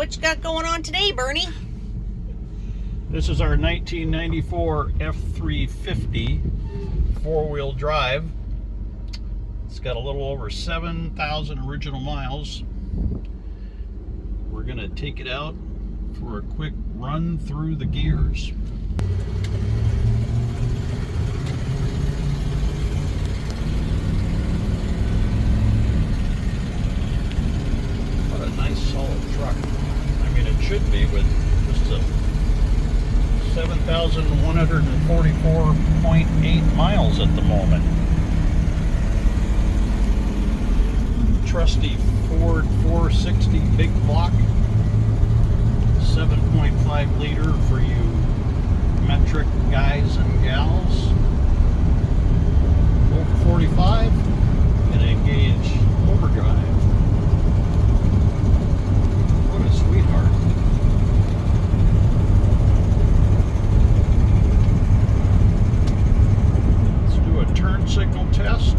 what you got going on today, Bernie? This is our 1994 F350 four-wheel drive. It's got a little over 7,000 original miles. We're gonna take it out for a quick run through the gears. What a nice solid truck. I mean, it should be with just a 7,144.8 miles at the moment. Trusty Ford 460 big block, 7.5 liter for you metric guys and gals. Over 45, and engage overdrive. What a sweetheart. Let's do a turn signal test.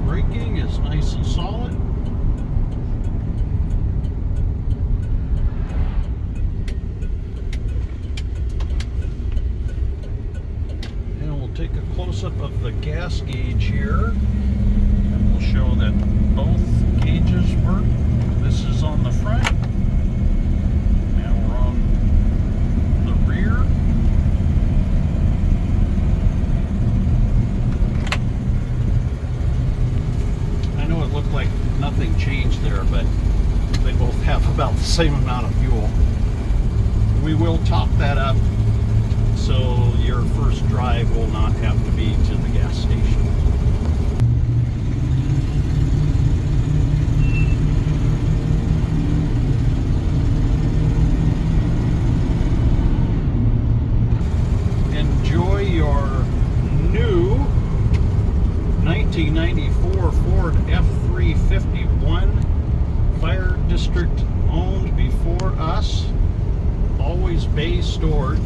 Braking is nice and solid. And we'll take a close-up of the gas gauge here, and we'll show that both gauges work. This is on the front. Now we're on the rear. I know it looked like nothing changed there, but they both have about the same amount of fuel. We will top that up so your first drive will not have to be to the gas station. Enjoy your new 1994 Ford F350 Fire District owned before us, always bay stored.